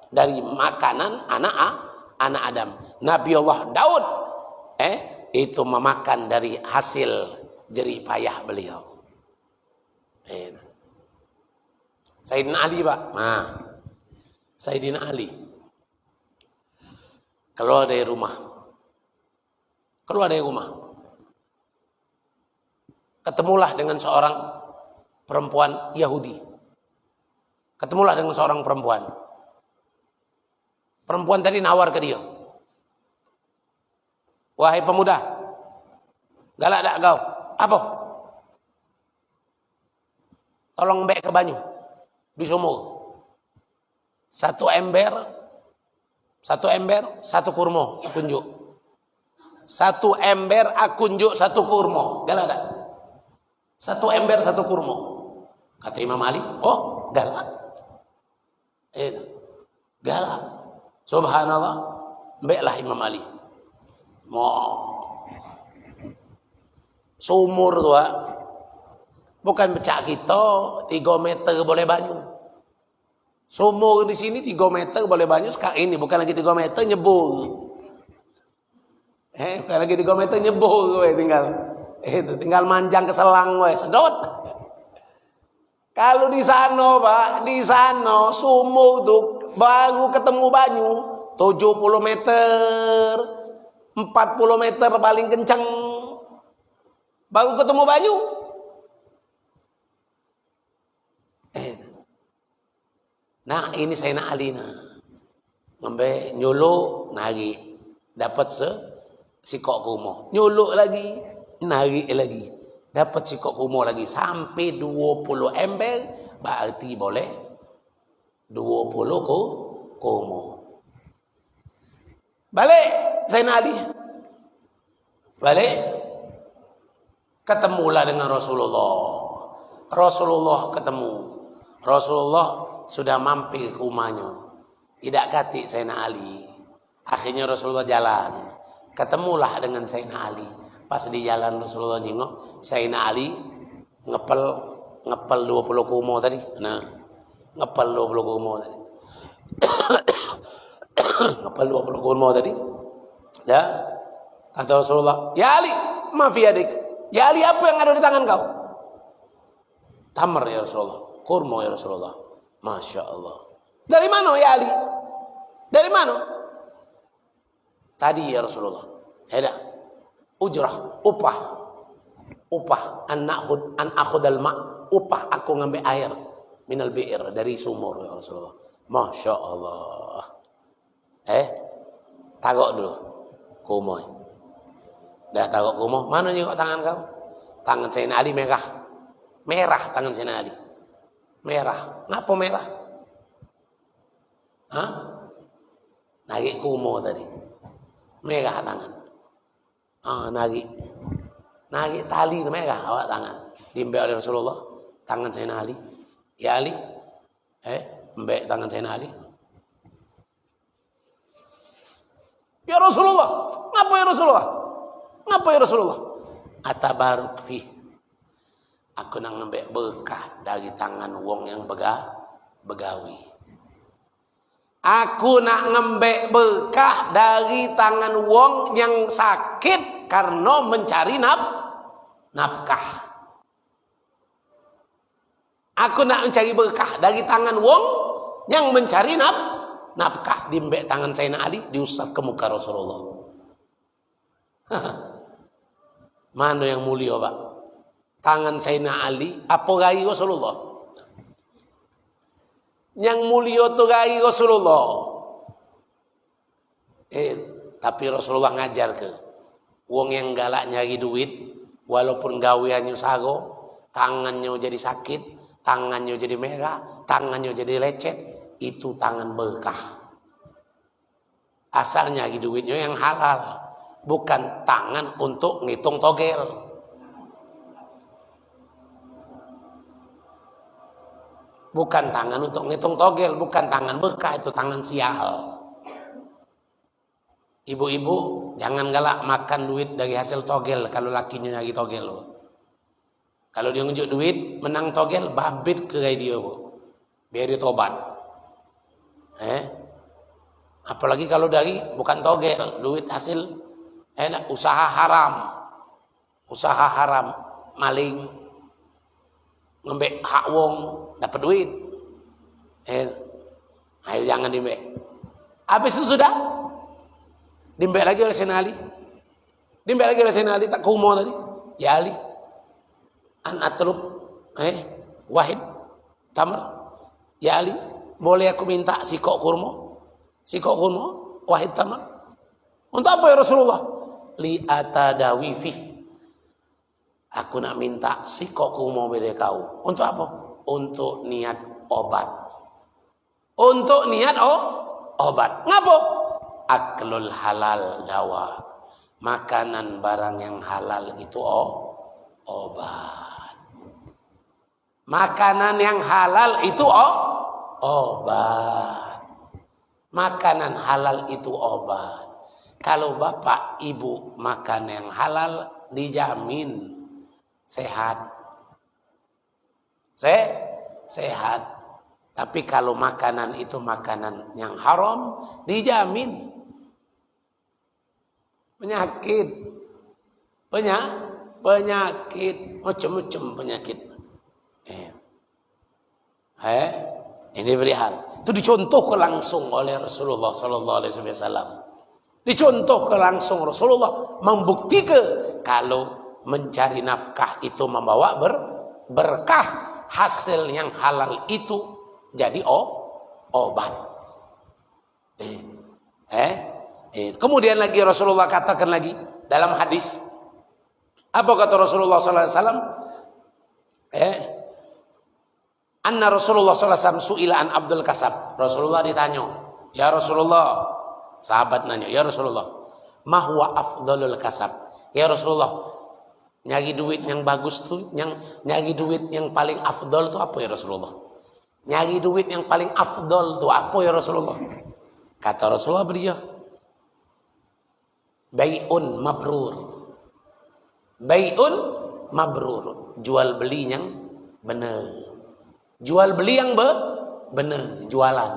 Speaker 2: dari makanan anak Adam. Nabi Allah Daud itu memakan dari hasil jerih payah beliau. Sayyidina Ali, Pak. Sayyidina Ali keluar dari rumah. Ketemulah dengan seorang perempuan Yahudi. Ketemulah dengan seorang perempuan. Perempuan tadi nawar ke dia. Wahai pemuda, galak tak kau? Apa? Tolong mbek ke banyu di sumur. Satu ember, satu kurma aku unjuk. Satu ember aku unjuk satu kurma. Galak tak? Satu ember satu kurma. Kata Imam Ali, oh galak. Galak. Subhanallah, mbeklah Imam Ali. Sumur tu bukan becak kita 3 meter boleh banyu. Sumur di sini 3 meter boleh banyu. Sekarang ini bukan lagi 3 meter nyebur. Bukan lagi 3 meter nyebur tinggal manjang ke selang sedot. Kalau di sana Pak, di sana sumur tu baru ketemu banyu 70 meter. 40 meter paling kencang baru ketemu banyu. Nah ini Sayyidina Ali ngambil nyolok nari dapat sikok kumo, nyolok lagi nari lagi dapat sikok kumo lagi sampai 20 ember, berarti boleh 20 kumo. Balik Sayyidina Ali. Balik. Ketemulah dengan Rasulullah. Rasulullah ketemu. Rasulullah sudah mampir ke rumahnya. Tidak katik Sayyidina Ali. Akhirnya Rasulullah jalan. Ketemulah dengan Sayyidina Ali. Pas di jalan Rasulullah nyengok, Sayyidina Ali ngepel 20 kumo tadi. Nah, ngepel 20 kumo tadi. Ngepel 20 kurma tadi. Ya. Kata Rasulullah, "Ya Ali, ma fi yadik." Ya Ali, apa yang ada di tangan kau? Tamar ya Rasulullah. Kurma ya Rasulullah. Masya Allah. Dari mana ya Ali? Dari mana? Tadi ya Rasulullah. Ada ujrah, upah. An akhudal ma, upah aku ngambil air minal bi'r, dari sumur ya Rasulullah. Masya Allah. Tagok dulu kumoy. Dah tahu kumuh, mana nyengok tangan kau? Tangan Sayyidina Ali merah. Merah tangan Sayyidina Ali. Merah. Ngapa merah? Hah? Nagi kumuh tadi. Merah tangan. Nagi tali merah awak tangan. Diembek oleh Rasulullah. Tangan Sayyidina Ali. Ya Ali. Embek tangan Sayyidina Ali. Ya Rasulullah. Ngapa ya Rasulullah? Ngapa ya Rasulullah? Atabaruk fi. Aku nak ngembek berkah dari tangan wong yang begawi. Aku nak ngembek berkah dari tangan wong yang sakit karena mencari nafkah. Aku nak mencari berkah dari tangan wong yang mencari nafkah. Diembek tangan Sayyidina Ali, diusap ke muka Rasulullah. Mana yang mulia, Pak? Tangan Sayyidina Ali apa gai Rasulullah? Yang mulia tu gai Rasulullah. Tapi Rasulullah ngajar ke wong yang galak nyari duit, walaupun gaweannya sago, tangannya jadi sakit, tangannya jadi merah, tangannya jadi lecet, itu tangan berkah. Asal nyari duitnya yang halal, bukan tangan untuk ngitung togel. Bukan tangan untuk ngitung togel, bukan tangan berkah, itu tangan sial. Ibu-ibu jangan galak makan duit dari hasil togel kalau lakinya nyari togel. Kalau dia nunjuk duit menang togel, babit ke dia, Bu. Biar dia tobat. Apalagi kalau dari bukan togel, duit hasil usaha haram, maling, ngembek hak wong, dapat duit. Ayo jangan dimbek. Habis itu sudah dimbek lagi oleh Sayyidina Ali. Dimbek lagi oleh Sayyidina Ali, tak kumo tadi. Ya Ali, an atlub wahid tamr. Ya Ali, boleh aku minta sikok kurma? Sikok kurma wahid tamr. Untuk apa ya Rasulullah? Li atadawi fi. Aku nak minta sikok kurma beda kau. Untuk apa? Untuk niat obat. Untuk niat obat. Ngapa? Aklul halal dawa. Makanan barang yang halal itu obat. Makanan yang halal itu obat. Makanan halal itu obat. Kalau bapak ibu makan yang halal, dijamin sehat. Sehat. Tapi kalau makanan itu makanan yang haram, dijamin penyakit. Macam-macam penyakit. Ini perihal. Itu dicontohkan langsung oleh Rasulullah sallallahu alaihi wasallam. Dicontohkan langsung Rasulullah membuktikan kalau mencari nafkah itu membawa berkah, hasil yang halal itu jadi obat. Kemudian lagi Rasulullah katakan lagi dalam hadis, apa kata Rasulullah sallallahu alaihi wasallam? Anna Rasulullah sallallahu alaihi wasallam su'ila an Abdul Kasab. Rasulullah ditanya, ya Rasulullah, sahabat nanya, ya Rasulullah, ma huwa afdalul kasab? Ya Rasulullah, nyari duit yang bagus tuh, nyari duit yang paling afdal tuh apa ya Rasulullah? Nyari duit yang paling afdal tuh apa ya Rasulullah? Kata Rasulullah beliau, bai'un mabrur. Bai'un mabrur, jual beli yang benar. Jual beli yang benar, jualan.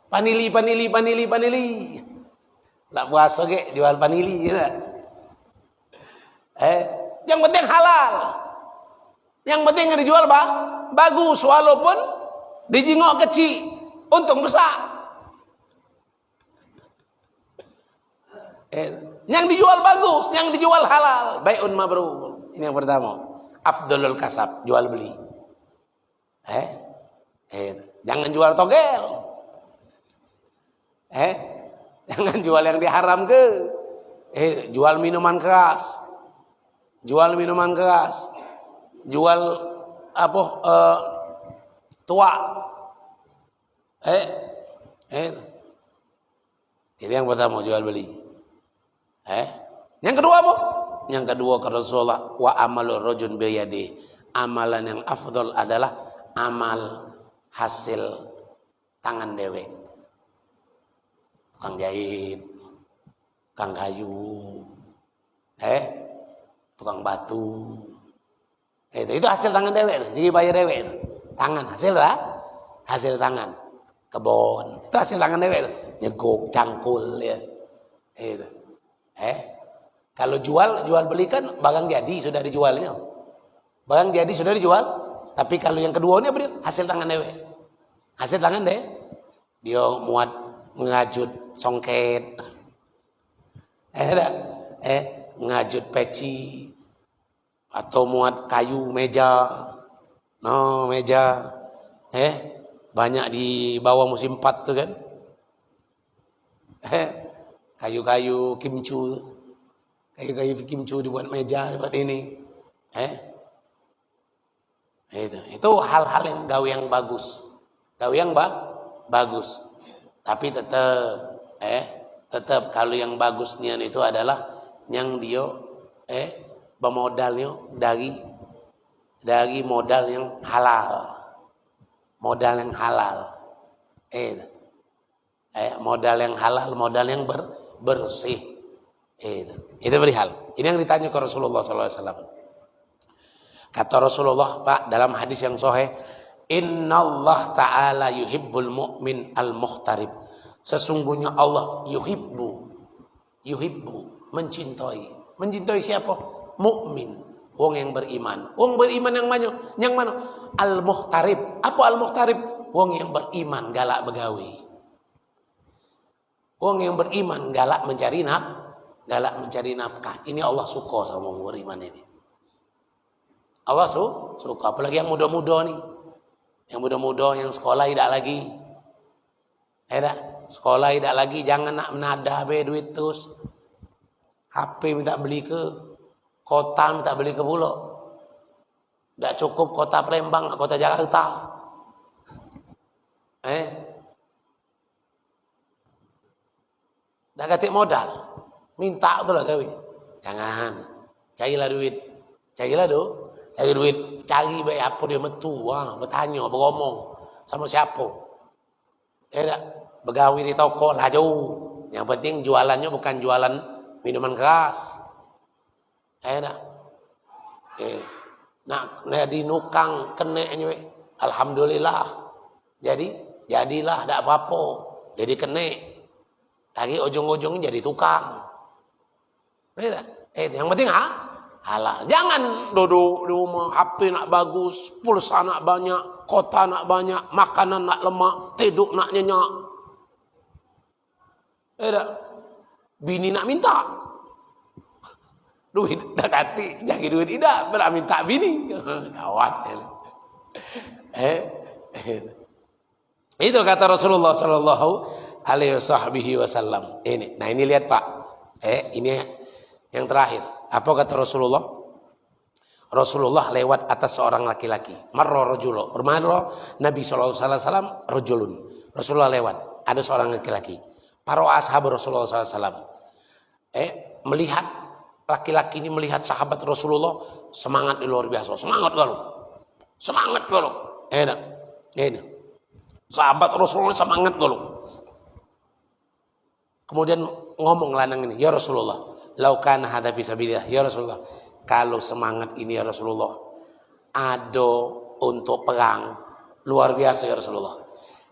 Speaker 2: Panili. Tak puasa ke jual panili gitu. Yang penting halal. Yang penting yang dijual bagus, walaupun dijingok kecil, untung besar. Yang dijual bagus, yang dijual halal, bai'un mabrur. Ini yang pertama. Afdalul kasab, jual beli. Jangan jual togel. Jangan jual yang diharam ke. Jual minuman keras. Jual minuman keras. Jual apa? Tua. Ini yang pertama, jual beli. Yang kedua apa? Yang kedua kata Rasulullah, wa amalur rajul bil yadi. Amalan yang afdal adalah amal hasil tangan dewek. Tukang jahit, tukang kayu, tukang batu. Itu hasil tangan dewek, jadi bayar dewek. Tangan hasil lah, hasil tangan. Kebon, itu hasil tangan dewek. Nyeguk, cangkul ya. Kalau jual beli kan barang jadi sudah dijualnya. Barang jadi sudah dijual. Tapi kalau yang kedua ini apa dia? Hasil tangan dewek. Hasil tangan deh. Dia muat ngajut songket. Ngajut peci. Atau muat kayu meja. Meja. Banyak di bawah musim 4 tuh kan. Kayu-kayu kimcu. Kayu-kayu kimcu dibuat meja, dibuat ini. Itu hal-hal yang gawe yang bagus. Gawe yang bagus. Tapi tetap kalau yang bagusnya itu adalah yang dia bermodalnya dari modal yang halal. Modal yang halal. Modal yang halal, modal yang bersih. Itu perihal. Ini yang ditanya ke Rasulullah SAW. Kata Rasulullah, Pak, dalam hadis yang sahih, Innallah ta'ala yuhibbul mu'min al-muhtarib. Sesungguhnya Allah yuhibbu, mencintai. Mencintai siapa? Mukmin, wong yang beriman. Wong beriman yang mana? Al-muhtarib. Apa al-muhtarib? Wong yang beriman, galak begawi. Wong yang beriman, galak mencari nafkah. Ini Allah suka sama wong beriman ini. Allah suka. Apalagi yang muda-muda nih. Yang muda-muda yang sekolah tidak lagi. Sekolah tidak lagi. Jangan nak menadah duit terus. HP minta beli ke. Kota minta beli ke pulau. Tidak cukup kota Palembang, kota Jakarta. Tidak katik modal. Minta itulah gawe. Jangan. Carilah duit. Carilah cari duit, cari baik apa dia metu, bertanya, beromong sama siapa. Begawi di toko lah jauh. Yang penting jualannya bukan jualan minuman keras. Nak di nukang keneknya, alhamdulillah. Jadilah tidak apa-apa. Jadi kenek. Lagi ujung-ujungnya jadi tukang. Yang penting halal. Jangan duduk di rumah, HP nak bagus, pulsa nak banyak, kota nak banyak, makanan nak lemak, tidur nak nyenyak. Bini nak minta. Duit dah kati, jangan duit tidak, nak minta bini. Gawat. Itu kata Rasulullah sallallahu alaihi wasallam. Nah ini lihat Pak. Ini yang terakhir. Apa kata Rasulullah? Rasulullah lewat atas seorang laki-laki. Marra rajulun. Marra Nabi sallallahu alaihi wasallam rajulun. Rasulullah lewat, ada seorang laki-laki. Para ashab Rasulullah sallallahu alaihi wasallam melihat laki-laki ini, melihat sahabat Rasulullah, semangat luar biasa. Semangat galau. Ini. Sahabat Rasulullah semangat galau. Kemudian ngomong lanang ini, "Ya Rasulullah, laukan hada fisabilillah, ya Rasulullah, kalau semangat ini ya Rasulullah ada untuk perang luar biasa ya Rasulullah.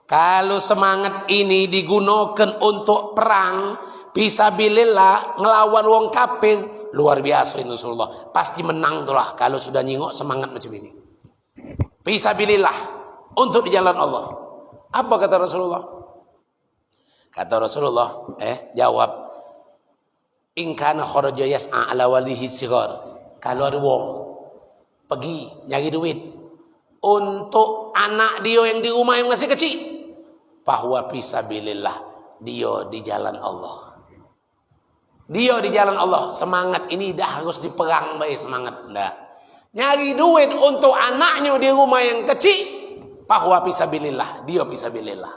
Speaker 2: Kalau semangat ini digunakan untuk perang fisabilillah, ngelawan wong kafir, luar biasa ya Rasulullah. Pasti menang tulah kalau sudah nyingok semangat macam ini. Fisabilillah, untuk di jalan Allah. Apa kata Rasulullah? Kata Rasulullah, jawab, in kana kharaja yas'a ala walihi sigar. Kalau ada wong pergi nyari duit untuk anak dia yang di rumah yang masih kecil, bahwa fisabilillah, dia di jalan Allah. Dia di jalan Allah, semangat ini dah harus diperang baik semangat dah. Nyari duit untuk anaknya di rumah yang kecil, bahwa fisabilillah, dia fisabilillah.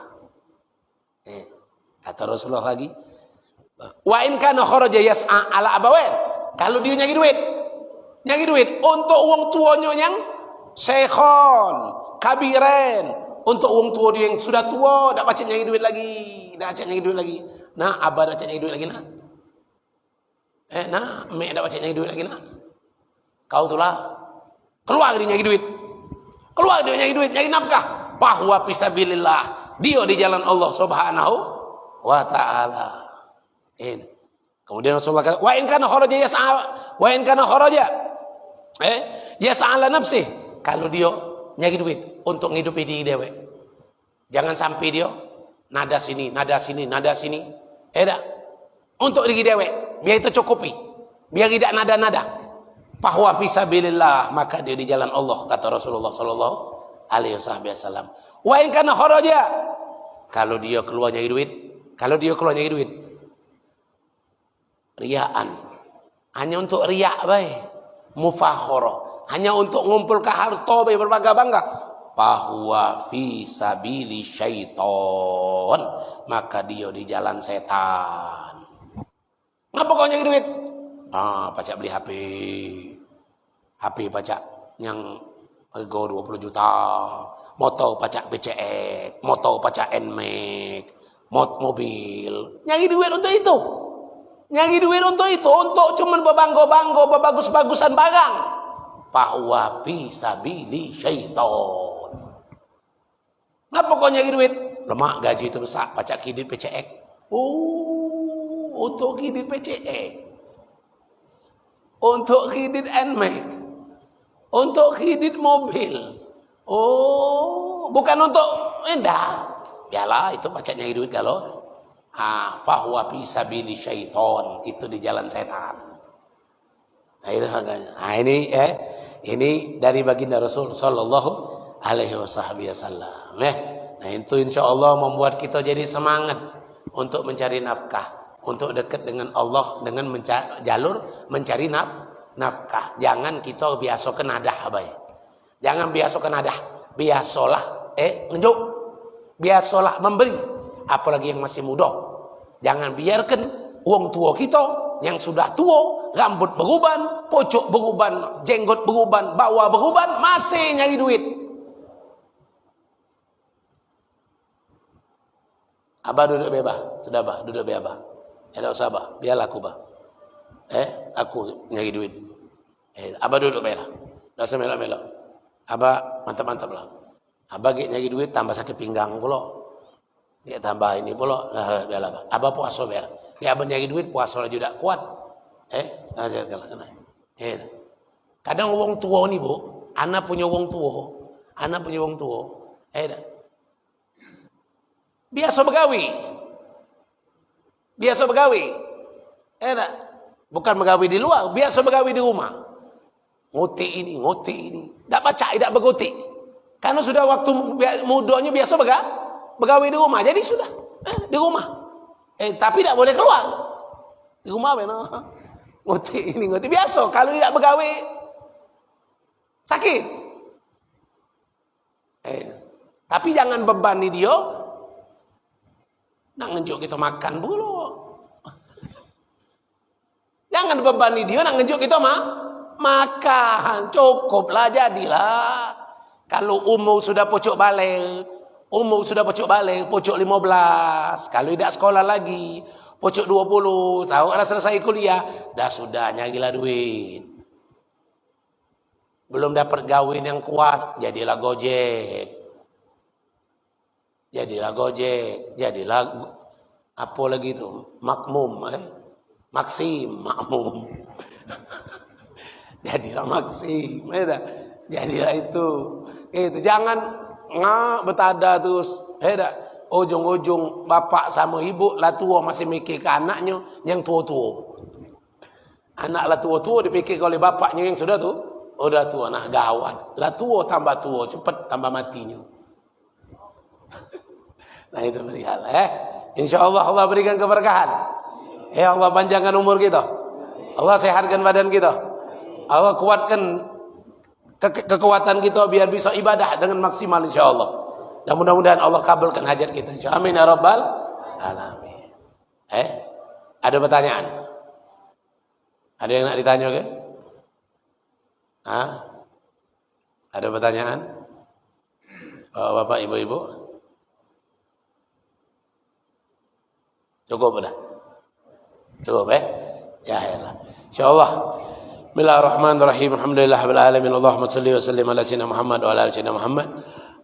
Speaker 2: Kata Rasulullah lagi, wa in kana kharaja yas'a ala abawain. Kalau dia nyari duit untuk wong tuanya yang syekhon, kabiren, untuk wong tua dia yang sudah tua, dak pacet nyari duit lagi. Nah, abah dak pacet nyari duit lagi nak. Nah, mek dak pacet nyari duit lagi nak. Kau tulah keluar dia nyari duit. Nyari nafkah. Bahwa fisabilillah, dia di jalan Allah Subhanahu wa taala. Kemudian Rasulullah kata, wa in kana kharaja yas'a ala nafsih. Kalau dia nyari duit untuk ngidupi diri dewe. Jangan sampai dia nada sini. Untuk diri dewe, biar itu cukupi. Biar tidak nada-nada. Bahwa fisabilillah, maka dia di jalan Allah, kata Rasulullah sallallahu alaihi wasallam. Wa in kana kharaja, kalau dia keluar nyari duit, riyaan, hanya untuk riak baik, mufakhara, hanya untuk ngumpulkan harta baik, berbangga-bangga, bahwa fi sabili syaiton, maka dia di jalan setan. Ngapa kau nyari duit? Pacak beli HP pacak yang harga 20 juta, motor pacak PCX, motor pacak NMAX, mobil. Nyari duit untuk itu. Untuk cuman berbangga-bangga, berbagus-bagusan barang. Bahwa fisabili syaiton. Ngapa kau nyari duit? Lemak gaji itu besar, pacak kredit PCX. Untuk kredit PCX. Untuk kredit NMAX. Untuk kredit mobil. Bukan untuk endah. Biarlah itu pacak nyari duit kalau fahuwa fi sabili syaiton, itu di jalan setan. Nah itu harganya. Ini dari baginda Rasul sallallahu alaihi wasallam. Nah itu insyaallah membuat kita jadi semangat untuk mencari nafkah, untuk dekat dengan Allah dengan jalur mencari nafkah. Jangan kita biasa kenadah baik. Jangan biasa kenadah. Biasalah ngejuk. Biasalah memberi, apalagi yang masih muda. Jangan biarkan wong tua kita yang sudah tua, rambut beruban, pocok beruban, jenggot beruban, bawah beruban, masih nyari duit. Abah duduk bebas, sudah bah, duduk bebas. Tidak usah bah, biarlah aku bah. Aku nyari duit. Abah duduk bebas, tidak usah melak-melak. Abah mantap-mantap lah. Abah nyari duit tambah sakit pinggang pula. Dia tambah ini pula. Biarlah abah puasa biar. Dia abah nyari duit puasa lagi tidak kuat. Kadang wong tua ni bu, anak punya wong tua. Biasa begawi. Bukan begawi di luar, biasa begawi di rumah. Ngoti ini. Tak baca, tidak bergoti. Karena sudah waktu mudanya biasa begawi di rumah. Jadi sudah di rumah. Tapi tidak boleh keluar. Di rumah benar. Ngoti biasa. Kalau tidak begawi sakit. Tapi jangan bebani dia. Nak ngejuk kita makan dulu. Jangan bebani dia, nak ngejuk kita makan. Cukuplah, jadilah. Kalau umur sudah pocok balik, pocok 15. Kalau tidak sekolah lagi, pocok 20. Tahu ada selesai kuliah, dah sudah nyarilah duit. Belum dapat gawin yang kuat, jadilah Gojek. Jadilah apa lagi itu? Makmum, Maksim. Jadilah Maksim, jadilah itu. Jangan betada terus. Ujung-ujung bapak sama ibu lah tua masih mikir ke anaknya yang tua-tua. Anak lah tua-tua dipikir oleh bapaknya yang sudah tua. Nah gawat. Lah tua tambah tua, cepat tambah matinya. Nah itu berial. InsyaAllah Allah berikan keberkahan. Ya Allah panjangkan umur kita. Allah sehatkan badan kita. Allah kuatkan kekuatan kita biar bisa ibadah dengan maksimal insyaallah. Dan mudah-mudahan Allah kabulkan hajat kita insyaallah. Amin ya rabbal alamin. Ada pertanyaan? Ada yang nak ditanya ke? Ada pertanyaan? Bapak, ibu-ibu? Cukup dah. Cukup ya Allah. Insyaallah. Bismillahirrahmanirrahim. Alhamdulillahirabbil alamin. Allahumma shalli wa sallim ala sayyidina Muhammad wa ala ali sayyidina Muhammad.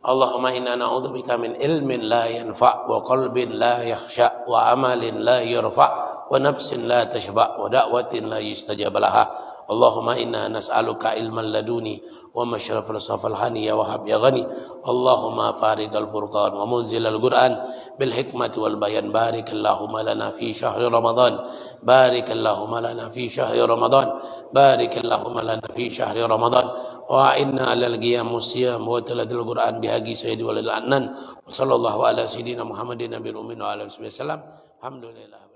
Speaker 2: Allahumma inna na'udzubika min ilmin la yanfa' wa qalbin la yakhsha wa amalin la yurfa' wa nafsin la tashba' wa da'watin la yustajab laha. Allahumma inna nas'aluka ilman laduni wa masyrafal safal hani ya wahab ya ghani. Allahumma fariqal furqan wa munzilal Qur'an bil hikmati wal bayan. Barikallahumma lana fi syahri Ramadan. Barikallahumma lana fi syahri Ramadan. Barikallahumma lana fi syahri Ramadan. Wa inna alal qiyam musyam wa talatil Qur'an bihaqi sayyidi walil annan. Wa sallallahu ala sayyidina Muhammadin nabiyil ummin wa ala alihi wasallam. Alhamdulillah.